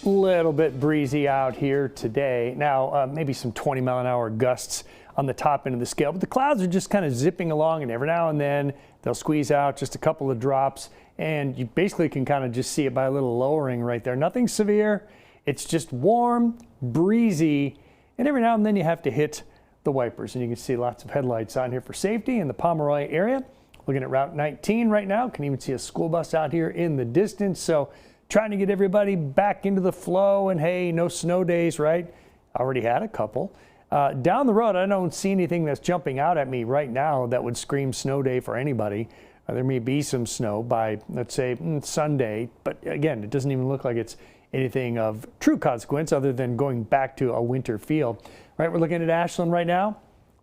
Little bit breezy out here today. Now, maybe some 20-mile-an-hour gusts on the top end of the scale, but the clouds are just kind of zipping along, and every now and then they'll squeeze out just a couple of drops, and you basically can kind of just see it by a little lowering right there. Nothing severe. It's just warm, breezy, and every now and then you have to hit the wipers, and you can see lots of headlights on here for safety in the Pomeroy area. Looking at Route 19 right now. Can even see a school bus out here in the distance. So trying to get everybody back into the flow, and hey, no snow days, right? Already had a couple. Down the road, I don't see anything that's jumping out at me right now that would scream snow day for anybody. There may be some snow by, let's say, Sunday, but again, it doesn't even look like it's anything of true consequence other than going back to a winter feel. Right, we're looking at Ashland right now.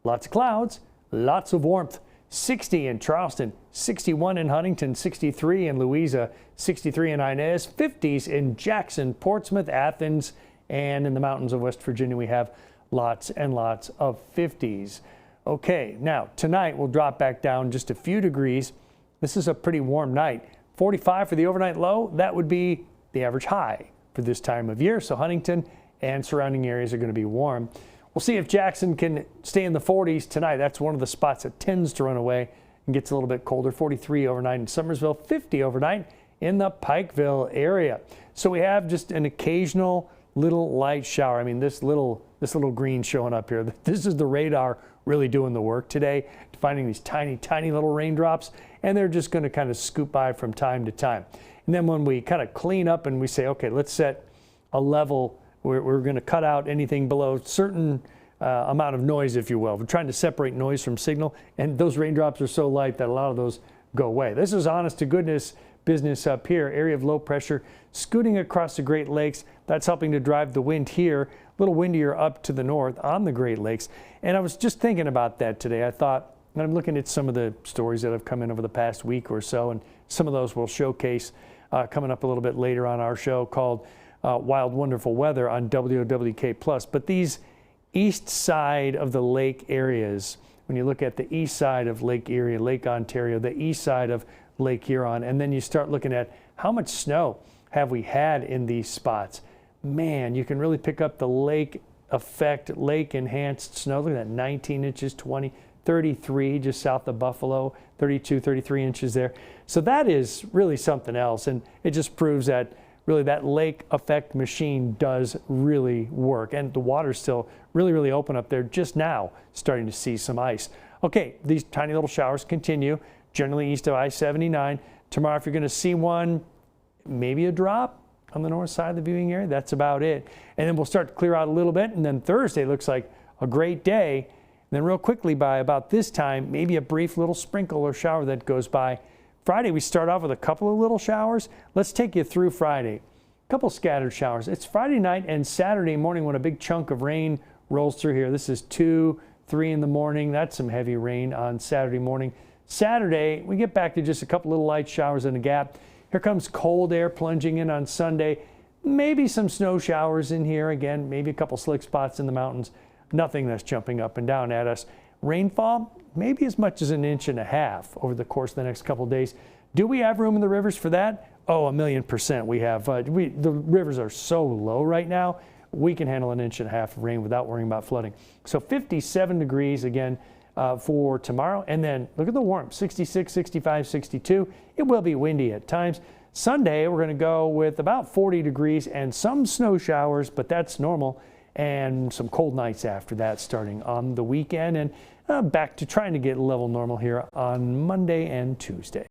Lots of clouds, lots of warmth. 60 in Charleston, 61 in Huntington, 63 in Louisa, 63 in Inez, 50s in Jackson, Portsmouth, Athens, and in the mountains of West Virginia we have lots and lots of 50s. Okay, now tonight we'll drop back down just a few degrees. This is a pretty warm night. 45 for the overnight low. That would be the average high for this time of year. So Huntington and surrounding areas are going to be warm. We'll see if Jackson can stay in the 40s tonight. That's one of the spots that tends to run away and gets a little bit colder. 43 overnight in Summersville, 50 overnight in the Pikeville area. So we have just an occasional little light shower. I mean, this little green showing up here. This is the radar really doing the work today, finding these tiny, tiny little raindrops, and they're just going to kind of scoop by from time to time. And then when we kind of clean up and we say, okay, let's set a level. We're going to cut out anything below certain amount of noise, if you will. We're trying to separate noise from signal, and those raindrops are so light that a lot of those go away. This is honest to goodness business up here. Area of low pressure scooting across the Great Lakes. That's helping to drive the wind here. A little windier up to the north on the Great Lakes. And I was just thinking about that today. I thought, and I'm looking at some of the stories that have come in over the past week or so, and some of those we'll showcase coming up a little bit later on our show called Wild Wonderful Weather on WWK+. But these east side of the lake areas, when you look at the east side of Lake Erie, Lake Ontario, the east side of Lake Huron, and then you start looking at how much snow have we had in these spots. Man, you can really pick up the lake effect, lake enhanced snow. Look at that, 19 inches, 20, 33 just south of Buffalo, 32, 33 inches there. So that is really something else, and it just proves that really that lake effect machine does really work, and the water's still really, really open up there, just now starting to see some ice. Okay, these tiny little showers continue, generally east of I-79. Tomorrow, if you're going to see one, maybe a drop on the north side of the viewing area, that's about it. And then we'll start to clear out a little bit, and then Thursday looks like a great day. And then real quickly by about this time, maybe a brief little sprinkle or shower that goes by. Friday, we start off with a couple of little showers. Let's take you through Friday. A couple scattered showers. It's Friday night and Saturday morning when a big chunk of rain rolls through here. This is 2, 3 in the morning. That's some heavy rain on Saturday morning. Saturday, we get back to just a couple little light showers in the gap. Here comes cold air plunging in on Sunday. Maybe some snow showers in here again, maybe a couple slick spots in the mountains. Nothing that's jumping up and down at us. Rainfall, maybe as much as 1.5 inches over the course of the next couple of days. Do we have room in the rivers for that? Oh, 1,000,000%. We have. The rivers are so low right now, we can handle 1.5 inches of rain without worrying about flooding. So 57 degrees again for tomorrow. And then look at the warmth, 66, 65, 62. It will be windy at times. Sunday, we're going to go with about 40 degrees and some snow showers, but that's normal. And some cold nights after that starting on the weekend, and back to trying to get level normal here on Monday and Tuesday.